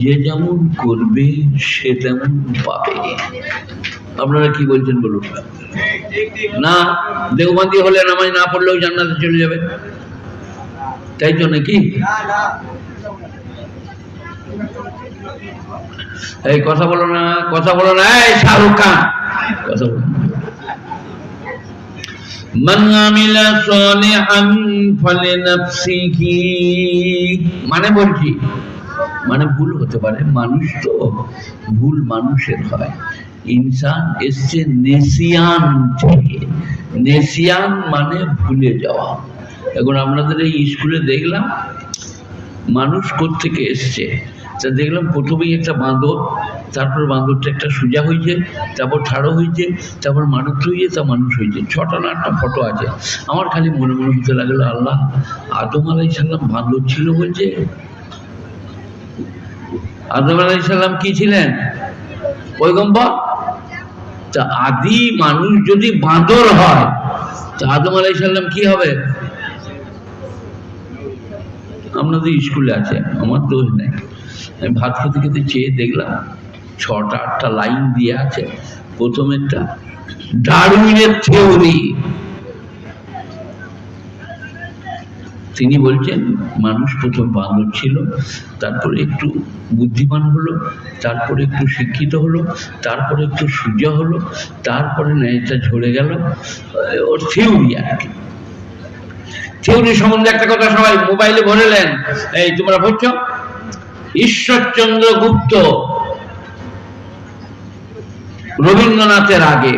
যে যেমন করবে সে তেমন পাবে। আপনারা কি বলছেন বলুন না? দেওবন্দি হলে নামাজ না পড়লেও জান্নাতে চলে যাবে, তাই তো নাকি? এই কথা বলো না, কথা বলো না। এই শাহরুখ খান, কথা বলো। মান আমিলা সালিহান ফালিনাফসিহি, মানে বলছি, মানে ভুল হতে পারে, মানুষ তো ভুল মানুষের হয়। ইনসান এসছে নেসিয়ান থেকে, নেসিয়ান মানে ভুলে যাওয়া। এখন আপনাদের এই স্কুলে দেখলাম মানুষ কোত্থেকে এসছে, তা দেখলাম প্রথমেই একটা বাঁদর, তারপর বাঁদরটা একটা সোজা হয়েছে, তারপর ঠাড়ো হয়েছে, তারপর মানুষ হয়েছে, তা মানুষ হয়েছে। 6টা না 8টা ফটো আছে। আমার খালি মনে মনে হতে লাগলো, আল্লাহ, আদম আলাইহিস সালাম বাঁদর ছিল বলছে? আদম আলাইহিস সালাম কি ছিলেন? পয়গম্বর। তা আদি মানুষ যদি বাঁদর হয়, তা আদম আলাইহিস সালাম কি হবে? আপনাদের স্কুলে আছে, আমার দোষ নেই। আমি ভাত খেতে খেতে চেয়ে দেখলাম 6টা 8টা লাইন দিয়ে আছে। প্রথমেরটা ডারউইনের থিওরি। তিনি বলছেন মানুষ প্রথম বাঁদর ছিল, তারপরে একটু বুদ্ধিমান হলো, তারপরে একটু শিক্ষিত হলো, তারপরে একটু সোজা হলো, তারপরে ন্যায়টা ঝরে গেল। ওর থিওরি আর কি। থিওরি সম্বন্ধে একটা কথা সবাই মোবাইলে ভরেলেন, এই তোমরা ভরছ। ঈশ্বরচন্দ্র গুপ্ত রবীন্দ্রনাথের আগে,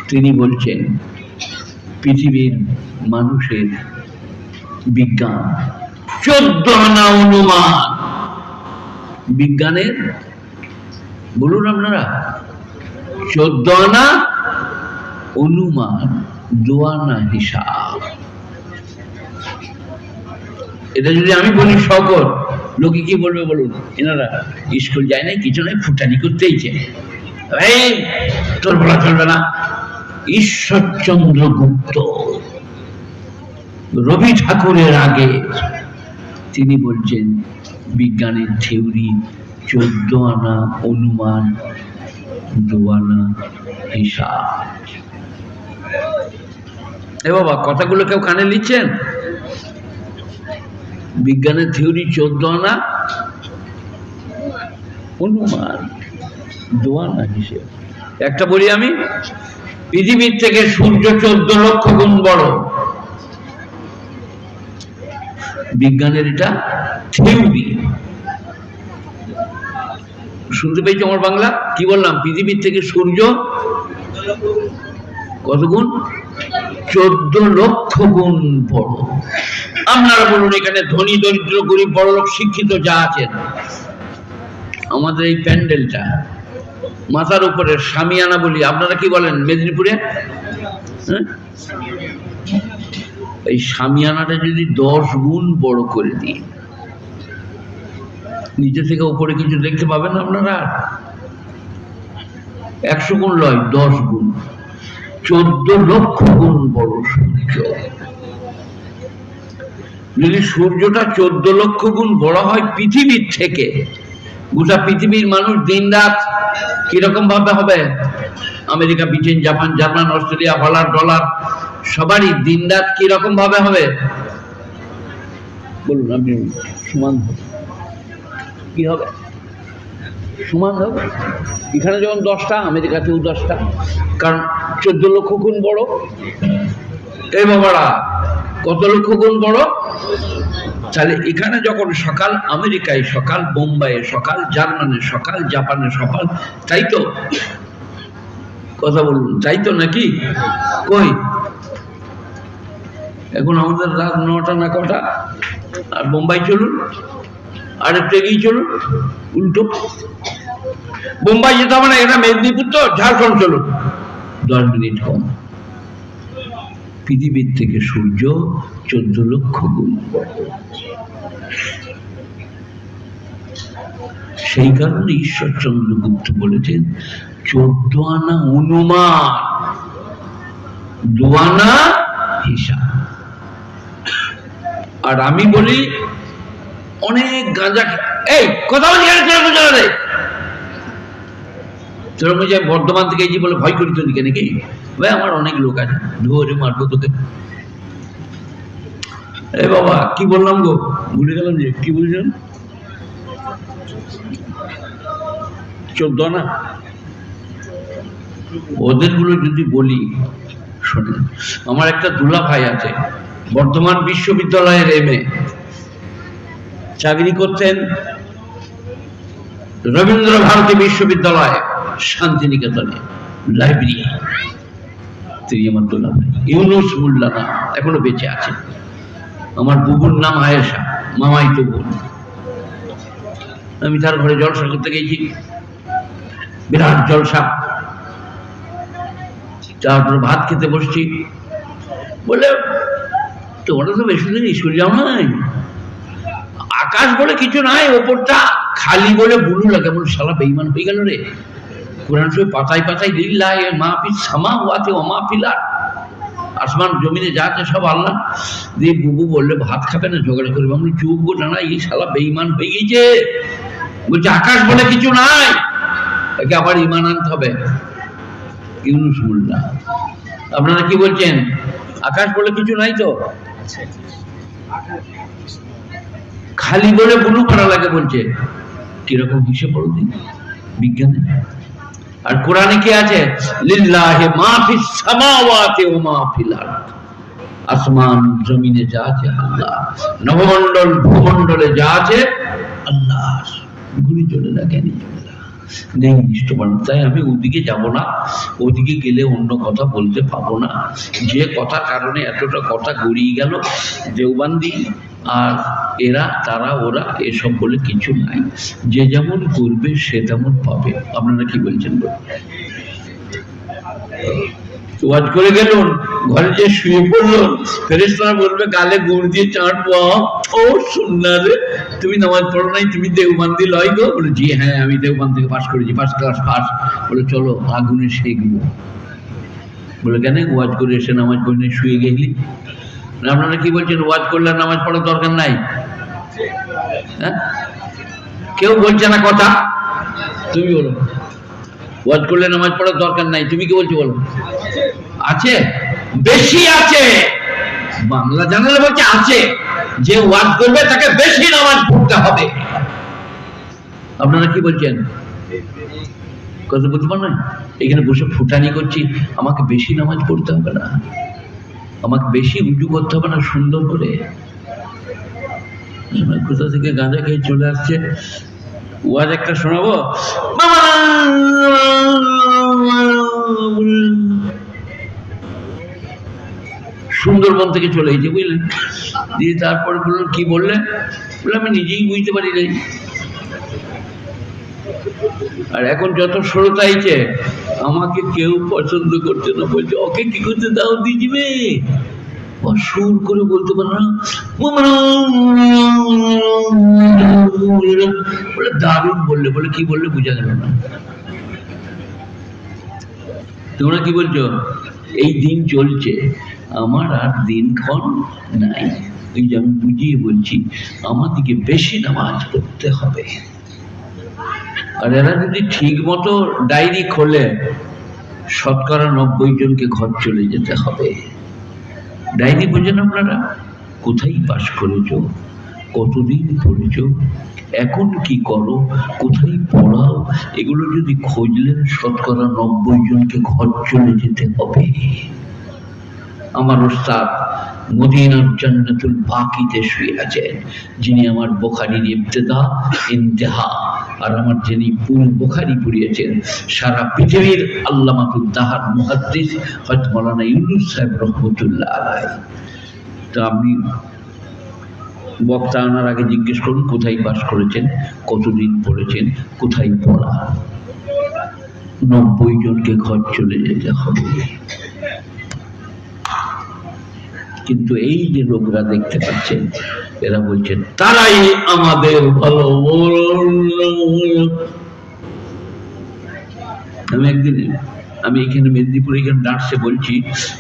তিনি বলছেন পৃথিবীর মানুষের বিজ্ঞান 14 আনা অনুমান। বিজ্ঞানের বলুন আপনারা 14 আনা অনুমান, 2 আনা হিসাব। এটা যদি আমি বলি সকল লোকে কি বলবে বলুন? এনারা স্কুল যায় নাই, কিছু নাই, ফুটানি করতেইছে। তোর বলা চলবে না। ঈশ্বরচন্দ্র গুপ্ত রবি ঠাকুরের আগে তিনি বলছেন বিজ্ঞানের থিওরি 14 আনা অনুমান, 2 আনা হিসাব। এ বাবা, কথাগুলো কেউ কানে নিচ্ছেন? বিজ্ঞানের থিওরি 14 আনা অনুমান, 2 আনা হিসেব। একটা বলি আমি, পৃথিবীর থেকে সূর্য 14 লক্ষ গুণ বড়। বিজ্ঞানের এটা থিওরি। শুনতে পেয়েছি আমার বাংলা? কি বললাম? পৃথিবীর থেকে সূর্য কত গুণ? 14 লক্ষ গুণ বড়। আপনারা বলুন, এখানে ধনী দরিদ্র গরিব বড় লোক শিক্ষিত যা আছেন, আমাদের এই প্যান্ডেলটা মাথার উপরে শামিয়ানা বলি, আপনারা কি বলেন মেদিনীপুরে? এই শামিয়ানাটা যদি 10 গুণ বড় করে দিই, নিচে থেকে উপরে কিছু দেখতে পাবেন আপনারা? 100 গুণ নয়, 10 গুণ, 14 লক্ষ গুণ বড় সূর্য। যদি সূর্যটা 14 লক্ষ গুণ বড় হয় পৃথিবীর থেকে, গোটা পৃথিবীর মানুষ দিন রাত কিরকম ভাবে হবে? America, Britain, Japan, German, Australia, Holland, dollar, সবারই দিন রাত কিরকম ভাবে হবে বলুন? আপনি সমান কি হবে? সমান হবে। এখানে যখন 10টা, আমেরিকাতেও 10টা, কারণ 14 লক্ষ গুণ বড়। এই বাবারা, কত লক্ষ গুণ বড়? তাহলে এখানে যখন সকাল আমেরিকায়, সকাল বোম্বাইয়ে, সকাল জার্মানে, সকাল জাপানে, সকাল, তাই তো? কথা বলুন, তাই তো নাকি? কই এখন আমাদের রাত 9টা না কটা, আর বোম্বাই চলুন, আর একটু এগিয়ে চলুন, উল্টো। বোম্বাই যেতে হবে না, এটা মেদিনীপুর তো, ঝাড়খণ্ড চলুন, 10 মিনিট কম। পৃথিবীর থেকে সূর্য 14 লক্ষ গুণ বড়। সেই কারণে ঈশ্বরচন্দ্র গুপ্ত বলেছেন 14 আনা অনুমান, 2 আনা হিসাব। আর আমি বলি অনেক গাঁজা এই কথা বলছি তোর বর্ধমান থেকে এই যে বলে ভয় করি তোদিকে নাকি? ভাই আমার অনেক লোক আছে, ধরে মারবো তোকে। এ বাবা কি বললাম গো, ভুলে গেলাম যে কি বলছেন। 14 না, ওদের গুলো যদি বলি শোনেন। আমার একটা দুলা ভাই আছে, বর্ধমান বিশ্ববিদ্যালয়ের MA, চাকরি করতেন রবীন্দ্র ভারতী বিশ্ববিদ্যালয় শান্তিনিকেতনে লাইব্রেরি। তিনি আমার দুলা ভাই, ইউনুস মোল্লা নাম, এখনো বেঁচে আছে। আমার বুবুর নাম আয়েশা, মামাই তো বোন। আমি তার ঘরে জলসা করতে গেছি, বিরাট জলসা। তারপর ভাত খেতে বসছি, বলে তোমরা তো বেশি দিন স্কুল যাও নাই, আকাশ বলে কিছু নাই, ওপরটা খালি বলে বুলু লাগে। বলে শালা বেঈমান হয়ে গেল রে। কোরআন শরীফ পাতায় পাতায় লিল্লাহি মা ফিস সামাওয়াতি ওয়া মা ফিল আরদ, আসমান জমিনে যা আছে সব আল্লাহ। দিয়ে বুবু বললে ভাত খাবে না, ঝগড়া করবে। আমি চুপ গো, না এই শালা বেঈমান হয়ে গেছে। বলছে আকাশ বলে কিছু নাই, একে আবার ঈমান আনতে হবে। ইউনুস মোল্লা, আপনারা কি বলছেন? আকাশ বলে কিছু নাই তো, খালি বলে বুলু করা লাগে বলছে। কিরকম হিসেবে বলো দিন বিজ্ঞানে। আর কোরআনে কি আছে? লিল্লাহি মা ফিস সামাওয়াতি ওয়া মা ফিল আরদ, আসমান জমিনে যা আছে আল্লাহ, নবমণ্ডল ভূমণ্ডলে যা আছে আল্লাহ। গুলি চলে না, জ্ঞানী চলে না, নেই নিষ্ঠবান। তাই আমি ওদিকে যাব না, ওদিকে গেলে অন্য কথা বলতে পাবো না। যে কথা কারণে এতটা কথা গড়িয়ে গেল, দেওবান্দি আর এরা তারা ওরা এসব বলে কিছু নাই। যে যেমন করবে সে তেমন পাবে। আপনারা কি বলছেন? ওয়াজ করে গেলুন, ঘরে যে শুয়ে পড়লুন, ফেরেশতারা বলবে গালে গুড় দিয়ে চাটবো, ও সুন্না রে তুমি নামাজ পড়ো নাই, তুমি দেওবন্দি লয় গো? বলে জি হ্যাঁ, আমি দেওবন্দ থেকে পাস করেছি, ফার্স্ট ক্লাস পাস। বলে চলো আগুনে শেখবো। বলে কেন? ওয়াজ করে এসে নামাজ পড়ে শুয়ে গেলি। আপনারা কি বলছেন? ওয়াজ করলে নামাজ পড়ার দরকার নাই? হ্যাঁ, কেউ বলছে না কথা, তুমি বলো। ওয়াজ করলে নামাজ পড়ার দরকার নাই, তুমি কি বলছো বলো? আছে, বেশি আছে। বাংলা জানালে বলছে আছে, যে ওয়াজ করবে তাকে বেশি নামাজ পড়তে হবে। আপনারা কি বলছেন? কথা বলতে পারেন? এখানে বসে ফুটানি করছি, আমাকে বেশি নামাজ পড়তে হবে না, আমাকে বেশি উঁচু করতে হবে না, সুন্দর করে। কোথা থেকে গাঁজা খেয়ে চলে আসছে। ওয়াজ একটা শোনাবো, সুন্দরবন থেকে চলে এসেছে, বুঝলেন? দিয়ে তারপরে বললেন কি বললেন? বলে আমি নিজেই বুঝতে পারি নাই। আর এখন যত শ্রোতা আইছে, আমাকে কেউ পছন্দ করছে না, বলছে ওকে কি করতে দাও দিবে, সুর করে বলতে পারে না, বলে দারুণ বললে। বলে কি বললে বোঝা গেল না। তোমরা কি বলছো? এই দিন চলছে, আমার আর দিনক্ষণ নাই। এই যে আমি বুঝিয়ে বলছি, আমাদেরকে বেশি নামাজ পড়তে হবে। আর এরা যদি ঠিক মতো ডায়েরি খোলে, 90% জনকে ঘর চলে যেতে হবে। ডায়েরি বোঝেন আপনারা? কোথায় পাস করেছ, কতদিন পড়েছ, এখন কি করো, কোথায় পড়াও, এগুলো যদি খুঁজলেন 90% জনকে ঘর চলে যেতে হবে। আমার ওস্তাদ মদিনার জান্নাতুল বাকিতে শুয়ে আছেন, যিনি আমার বুখারীর ইবতিদা ইন্তেহা আর আমার যিনি পুরো বুখারী পড়িয়েছেন সারা পৃথিবীর আল্লামাতুল দাহার মুহাদ্দিস হযরত মাওলানা ইউনুস সাহেব রহমাতুল্লাহ আলাইহি। তো আপনি বক্তা আনার আগে জিজ্ঞেস করুন কোথায় পাস করেছেন, কতদিন পড়েছেন, কোথায় পড়া। 90 জনকে ঘর চলে যেতে হবে। কিন্তু এই যে লোকরা দেখতে পাচ্ছেন, এরা বলছেন তারাই আমাদের ভালো। আমি একদিন আমি এখানে মেদিনীপুরে এখানে ডান্সে বলছি,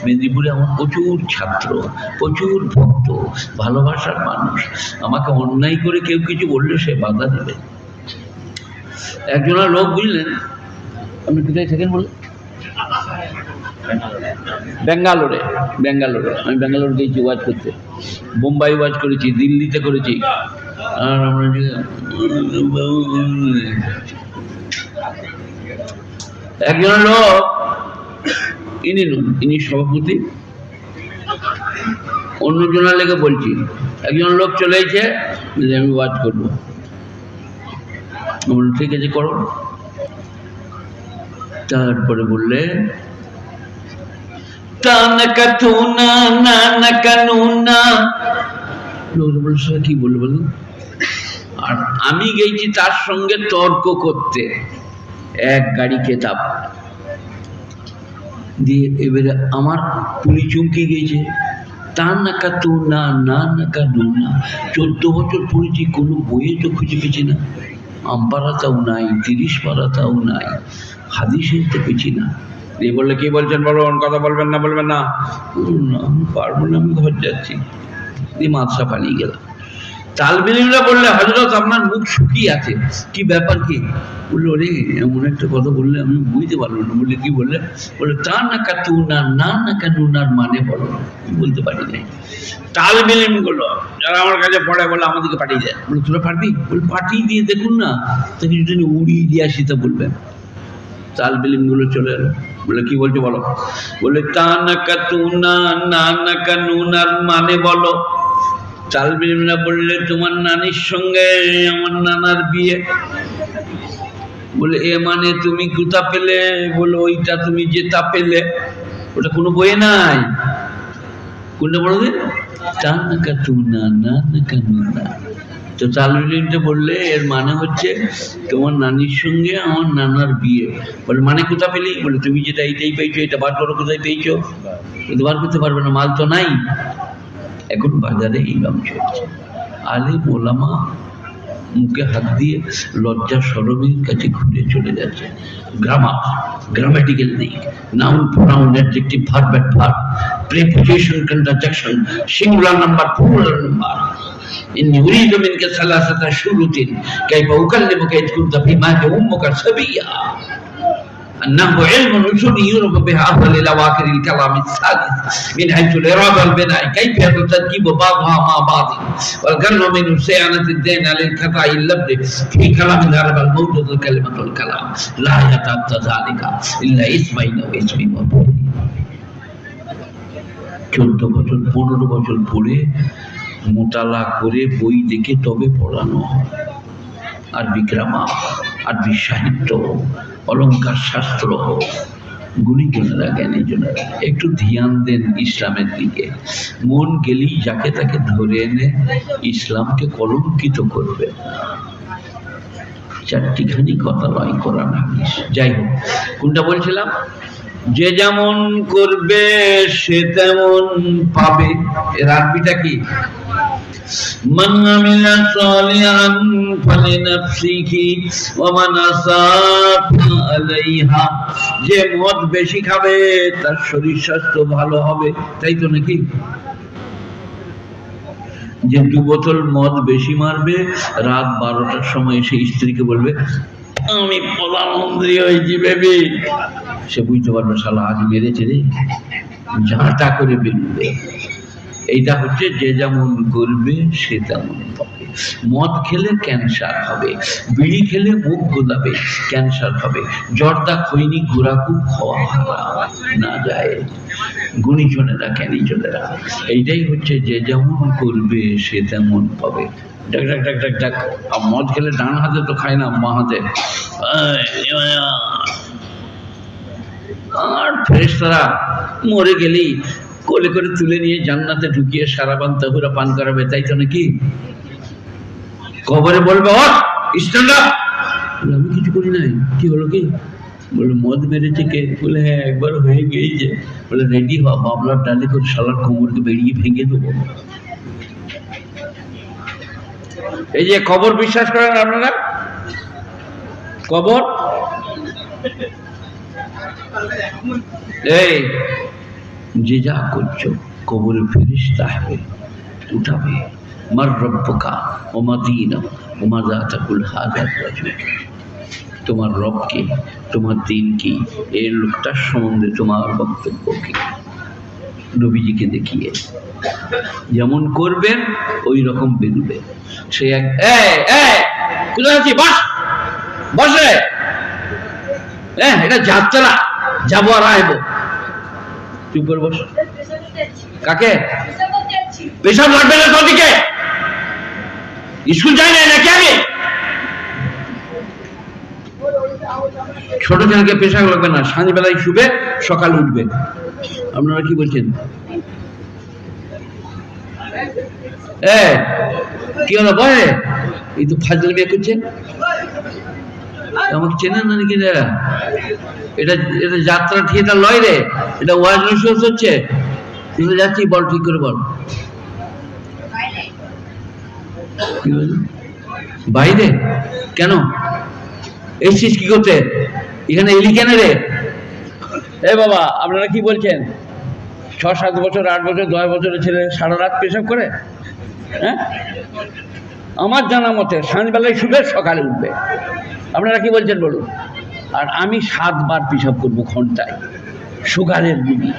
মেদিনীপুরে আমার প্রচুর ছাত্র, প্রচুর ভক্ত, ভালোবাসার মানুষ। আমাকে অন্যায় করে কেউ কিছু বললে সে বাধা দেবে। একজনের লোক বুঝলেন, আপনি কোথায় থাকেন বলে? ব্যাঙ্গালোরে। আমি ব্যাঙ্গালোর গেছি ওয়াজ করতে, বোম্বাই ওয়াজ করেছি, দিল্লিতে করেছি। আর আমরা একজনের লোক, ইনি সভাপতি, অন্যজনের লেগে বলছি, একজন লোক চলে এসেছে যে আমি ওয়াজ করবো। ঠিক আছে করো। তারপরে বললে কি বলবো বলুন। আর আমি গেছি তার সঙ্গে তর্ক করতে, এক গাড়ি কেতাব দিয়ে। এবারে আমার পুলি চুমকি গেছে, তা নাকা তু না, না নাকা নু না। 14 বছর পড়েছি, কোনো বইয়ে তো খুঁজে পেয়েছি না। আমপাড়াতাও নাই, 30 পাড়াতাও নাই, হাদিসে তো পেয়েছি না। দিয়ে বললে কি বলছেন বলুন, কথা বলবেন না? বলবেন না? আমি পারবো না, আমি ঘর যাচ্ছি। দিয়ে মাদ্রাসা পালিয়ে গেলাম। তালবিলিমরা বললে হযরত আপনার মুখ শুকিয়ে আছে, কি ব্যাপার কি? বললো রে এমন একটা কথা বললে আমি বুঝতে পারলো না। বললে কি বললে? বললো তা নাকা তু না, না নাকা নুনার মানে বলো। বলতে পারি নাই। তালবিলিম গুলো যারা আমার কাছে পড়ে বলে আমাদেরকে পাঠিয়ে দেয়, বলে তোরা পারবি? বলে পাঠিয়ে দিয়ে দেখুন না, তাকে যদি উড়িয়ে দিয়ে আসি তা বলবেন। তালবিলিম গুলো চলে এলো, বলে কি বলছো বলো। বলে তা নাকা তু না, না নাকা নুনার মানে বলো। তালবিলিমরা বললে তোমার নানির সঙ্গে আমার নানার বিয়ে। বলে এ মানে তুমি কোথা পেলে? বলে ওইটা তুমি যেটা পেলে, ওটা কোনো বইয়ে নাই। কোনটা বলো দিন? তা নাকা তু না, না নাকা নুনা। তো তালবিলিমটা বললে এর মানে হচ্ছে তোমার নানির সঙ্গে আমার নানার বিয়ে। বলে মানে কোথা পেলি? বলে তুমি যেটা এইটাই পেয়েছো, এটা বার করো, কোথায় পেয়েছো? কিন্তু বার করতে পারবে না, মাল তো নাই। এখন বাজারে এই দাম চলছে। আলেম ওলামা মুখে হাত দিয়ে লজ্জা শরমের কাছে ঘুরে চলে যাচ্ছে। গ্রামাটিক্যাল নেই, noun pronoun adjective verb and verb, preposition contraction, singular number plural number. إن يريد منك 3 شروط كيف أكلمك إذ كنت في مهد أمك صبيا. النحو علم أصولي يعرف بها أول إلى آخر الكلام الثالث من حيث الإرادة والبناء كيفية تركيب بعضها مع بعض والقرن من صيانة الدين على القطع اللفظ في كلام العرب الموجود الكلمة والكلام لا يتأتى ذلك إلا اسمين واسمين وفعل। 14 বছর 15 বছর পড়ে মোতালা করে বই দেখে তবে পড়ানো হয়। আরবি গ্রামার, আরবি সাহিত্য, অলঙ্কার শাস্ত্র। গুণীজনেরা, জ্ঞানীজনেরা একটু ধ্যান দেন ইসলামের দিকে। মন গেলেই যাকে তাকে ধরে এনে ইসলামকে কলঙ্কিত করবে। 4টিখানি কথা লয় কোরআন হাদিস। যাই হোক, কোনটা বলছিলাম? যে যেমন করবে সে তেমন পাবে। এর আরবিটা কি? মান আমিলা সালিহান ফালিনাফসিহি ওয়া মান আসাফা আলাইহা। যে মদ বেশি খাবে তার শরীর স্বাস্থ্য ভালো হবে, তাই তো নাকি? যে 2 বোতল মদ বেশি মারবে, রাত 12টার সময় সেই স্ত্রীকে বলবে আমি প্রধানমন্ত্রী হয়েছি বেবি, সে বুঝতে পারবে শালা আজ মেরেছে রে, ঝাঁটা করে বেরোবে। এইটা হচ্ছে যে যেমন করবে সে তেমন পাবে। মদ খেলে ক্যান্সার হবে, বিড়ি খেলে মুখ গোলাবে, ক্যান্সার হবে। জর্দা, খৈনি, ঘোরাকুপ খাওয়া না যায়। গুণীজনেরা, জ্ঞানীজনেরা, এইটাই হচ্ছে যে যেমন করবে সে তেমন পাবে। ডাক ডাক ডাক ডাক ডাক। মদ খেলে ডান হাতে তো খায় না, বাঁ হাতে। আর ফেরেশতারা মরে গেলেই কোলে করে তুলে নিয়ে জান্নাতে ঢুকিয়ে সারাবান তাহুরা পান করাবে, তাই তো নাকি? কবরে বলবে ও স্ট্যান্ড আপ। আমি কিছু করি নাই। কি হলো কি? বলে মদ মেরেছে কে? বলে হ্যাঁ একবার হয়ে গিয়েছে। বলে রেডি হ, বাবলার ডালে করে শালার কোমরকে বেরিয়ে ভেঙে দেবো। এই যে কবর বিশ্বাস করেন আপনারা? কবর এই যে যা করছো কবরে ফেরেশতা আসবে, উঠাবে, মার রব্বুকা ওমা দীনুকা ওমা যাতাকুল হাযার রাজুল, তোমার রব কি, তোমার দিন কি, এই লোকটার সম্বন্ধে তোমার বক্তব্য কি। নবীজিকে দেখিয়ে যেমন করবেন ওই রকম বেরোবে। সে এক কোথায় আছি, বসে, এটা যাত্রা, যাবো আর আসবো, চুপ করে বস। কাকে পেশাব লাগবে না তোদিকে, স্কুল যাই না নাকি আমি? ছোট ছেলেকে পেশাব লাগবে না, সন্ধ্যাবেলায় শুবে সকাল উঠবে। আপনারা কি বলছেন? কি হলো বলে, এই তো ফাজল বিয়ে করছে, আমাকে চেনেন না নাকি? এটা এটা যাত্রা থিয়েটার লয় রে, এটা ওয়াজ নসিহত হচ্ছে। তুই যাচ্ছি, বল ঠিক করে বল। বাইরে কেন এসছিস, কি করতে এখানে এলি কেন রে? এ বাবা, আপনারা কি বলছেন? 6-7 বছর 8 বছর 10 বছরের ছেলে সারা রাত পেশাব করে? হ্যাঁ, আমার জানা মতে সন্ধ্যাবেলায় শুবে সকালে উঠবে। আপনারা কি বলছেন বলুন? আর আমি 7 বার পেশাব করবো ঘন্টায়, সুগারের রুগী,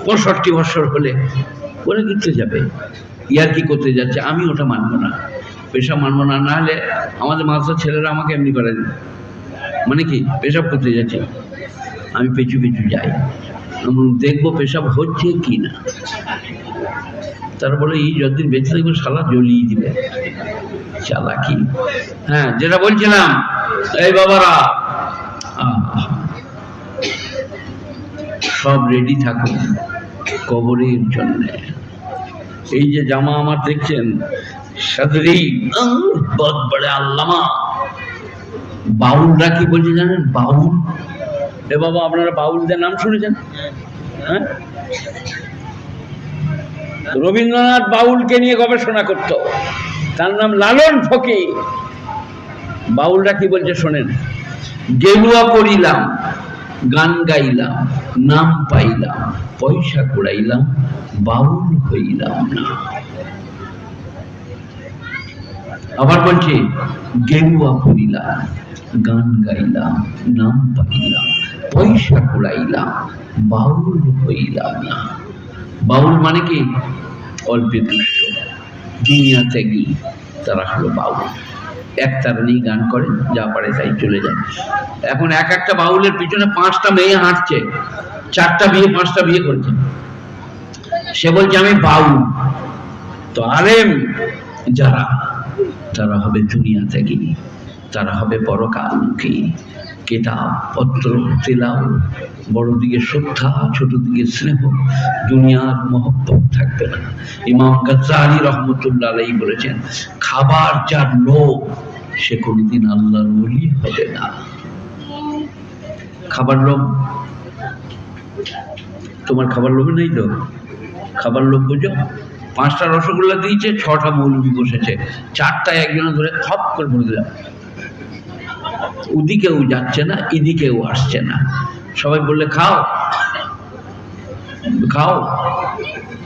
65 বছর হলে ওরা কিনতে যাবে, ইয়ার কি করতে যাচ্ছে? আমি ওটা মানবো না, পেশাব মানবো না। না হলে আমাদের মাদ্রাসার ছেলেরা আমাকে এমনি করে দিবে, মানে কি পেশাব করতে যাচ্ছি, আমি পেছু পেছু যাই, দেখবো পেশাব হচ্ছে কি না। তারা বলে এই যতদিন বেঁচে থাকবে শালা জ্বলিয়ে দিবে, চালাকি। হ্যাঁ, যেটা বলছিলাম, এই বাবারা সব রেডি থাকুন কবরের জন্য। এই যে জামা আমার দেখছেন, সাদরি বহুত বড় আল্লামা। বাউলরা কি বলছে জানেন? বাউল, এ বাবা আপনারা বাউলদের নাম শুনেছেন? হ্যাঁ, রবীন্দ্রনাথ বাউলকে নিয়ে গবেষণা করত, তার নাম লালন ফকির। বাউলরা কি বলছে শোনেন, গেরুয়া পড়িলাম, গান গাইলাম, নাম পাইলাম, পয়সা কুড়াইলাম, বাউল হইলাম না। আবার বলছি, গেরুয়া পড়িলাম, গান গাইলাম, নাম পাইলাম, পয়সা কুড়াইলাম, বাউল হইলাম না। বাউল মানে কি? অল্পে তুষ্ট, দুনিয়া ত্যাগী, তারা হলো বাউল। একতারা নেই, গান করেন, যা পারে তাই চলে যান। এখন এক একটা বাউলের পিছনে 5টা মেয়ে হাঁটছে, 4টা বিয়ে 5টা বিয়ে করছে। সে বলছে আমি বাউল। তো আলেম যারা, তারা হবে দুনিয়া ত্যাগী, তারা হবে পরকালমুখী। কিতাব পত্র তেলাও, বড় দিকে শ্রদ্ধা, ছোট দিকে স্নেহ, দুনিয়ার মহব্বত থাকবে না। ইমাম গাজ্জালি রহমতুল্লাহ আলাইহি বলেছেন, খাবার যার লোভ সে কোনোদিন আল্লাহর ওলি হবে না। খাবার লোভ, তোমার খাবার লোভে নেই তো? খাবার লোভ বুঝো? 5টা রসগোল্লা দিয়েছে, 6টা মৌলবি বসেছে, 4টায় একজনে ধরে খপ করে ভরে দিলাম, ওদিকেও যাচ্ছে না, এদিকেও আসছে না। সবাই বললে খাও খাও,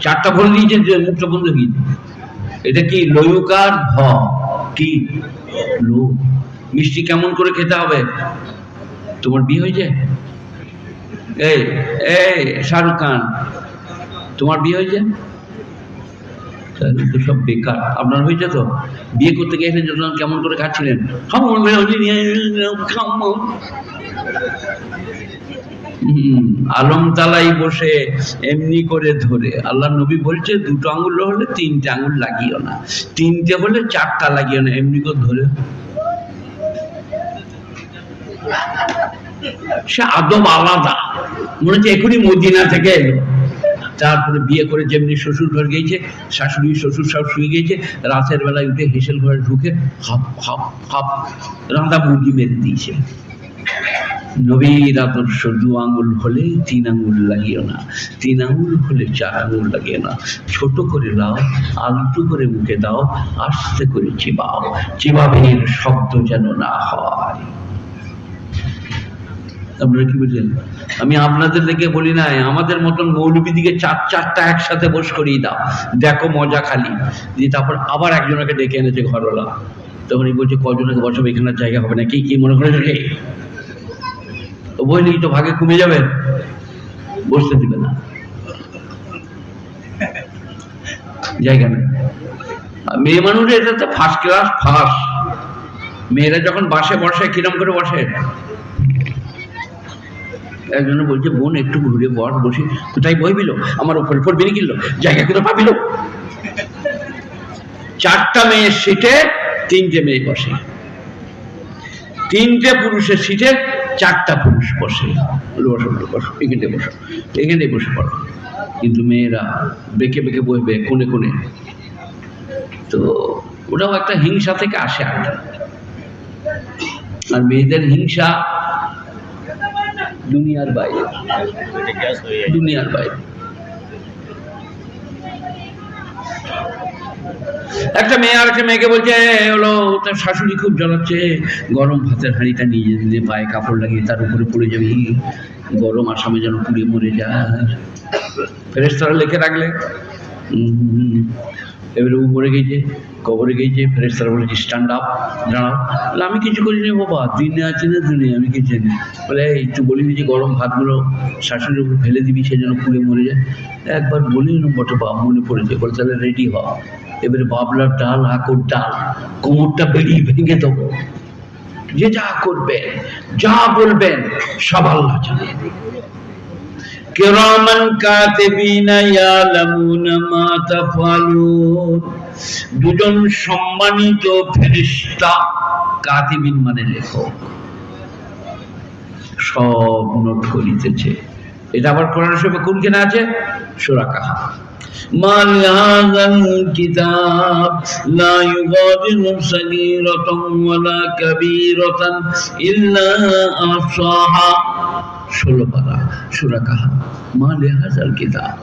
4টা ভরে দিয়েছে, মুখটা বন্ধ হয়ে। এটা কি? লয়ুকার ভ, কি লোভ। মিষ্টি কেমন করে খেতে হবে? তোমার বিয়ে হয়েছে? এই এই শাহরুখ খান, তোমার বিয়ে হয়েছে? তো সব বেকার। আপনার হয়েছে তো? বিয়ে করতে গিয়ে কেমন করে খাচ্ছিলেন? আলমতালাই বসে এমনি করে ধরে, আল্লাহ নবী বলছে 2টো আঙুল হলে 3টে আঙুল লাগিও না, 3টে হলে 4টা লাগিও না, এমনি করে ধরে। সে আদব আলাদা, মনে হচ্ছে এখনই মদিনা থেকে এলো। তারপরে বিয়ে করে যেমনি শ্বশুর ঘর গিয়েছে, শাশুড়ি শ্বশুর সব শুয়ে গিয়েছে, রাতের বেলায় উঠে হেসেল ঘরে ঢুকে হাপ হাপ হাপ রাঁধা মুরগি মেরে দিয়েছে। নবীর আদর্শ, 2 আঙুল হলে 3 আঙুল লাগিও না, 3 আঙুল হলে 4 আঙুল লাগিও না। ছোট করে লাও, আলতু করে মুখে দাও, আস্তে করে চিবাও, চিবাবের শব্দ যেন না হয়। আপনারা কি বলছেন? আমি আপনাদের দেখে বলি নাই, আমাদের মতন মৌলবীদিকে চারটা একসাথে বস করিয়ে দাও, দেখো মজা খালি। দিয়ে তারপর আবার একজনকে ডেকে এনেছে ঘরওয়ালা, তখন বলছে কজনকে বসাবো, এখানে জায়গা হবে না। কি মনে করেছে রে? বইলেই তো ভাগে কমে যাবে, বসতে দিবে না, জায়গা নেই। মেয়ে মানুষের এটাতে ফার্স্ট ক্লাস ফার্স্ট। মেয়েরা যখন বাসে বসে কিরম করে বসে, একজনে বলছে বোন একটু ঘুরে বসি। কোথায় বইবিল? আমার উপরে পড়বি না কিনলো, জায়গা কোথায় পাবিল? 4টা মেয়ের সিটে 3টে মেয়ে বসে, 3টে পুরুষের সিটে 4টা পুরুষ বসে। বসো এখানে বসো, এখানে বসে পড়ো। কিন্তু মেয়েরা বেঁকে বেঁকে বসবে কোণে কোণে। তো ওটাও একটা হিংসা থেকে আসে। আর মেয়েদের হিংসা দুনিয়ার বাইরে, দুনিয়ার বাইরে। একটা মেয়ে আর একটা মেয়েকে বলছে হলো তার শাশুড়ি খুব জ্বলাচ্ছে, গরম ভাতের হাঁড়িটা নিয়ে দিলে পায়ে কাপড় লাগিয়ে তার উপরে পড়ে যাবি, গরম আসামে যেন পুড়ে মরে যায়। ফেরেশতারা লিখে রাখলে। এবারে উপরে গেছে, কবরে গেছে, ফেরেশতারা বলেছে স্ট্যান্ড আপ, দাঁড়াও। বলে আমি কিছু করিনি বাবা, দিনে আছে না দুনিয়া, আমি কিছু জানি। বলে একটু বলিনি যে গরম ভাতগুলো শাশুড়ির উপরে ফেলে দিবি, সে যেন পুড়ে মরে যায়। একবার বলিনি বটে, বাপ মনে পড়েছে। বলে তাহলে রেডি হ, এবারে বাবলার ডাল হাঁকুর ডাল কোমরটা বেরিয়ে ভেঙে দেবো। যে যা করবেন যা বলবেন সব আল্লাহ জানেন। কিরামান কাতিবিনা ইয়ালামুনা মা তাফআলুন। দুজন সম্মানিত ফেরেশতা, কাতিবিন মানে লেখক, সব নোট করিতেছে। এটা আবার কোরআন শরীফে কোনখানে আছে? সূরা কাহফ। মা লিহাযাল কিতাব লা ইউগাদিরু সাগীরাতান ওয়ালা কাবীরাতান ইল্লা আহসাহা। 16 পারা সূরা কাহফ। মা লিহাযাল কিতাব,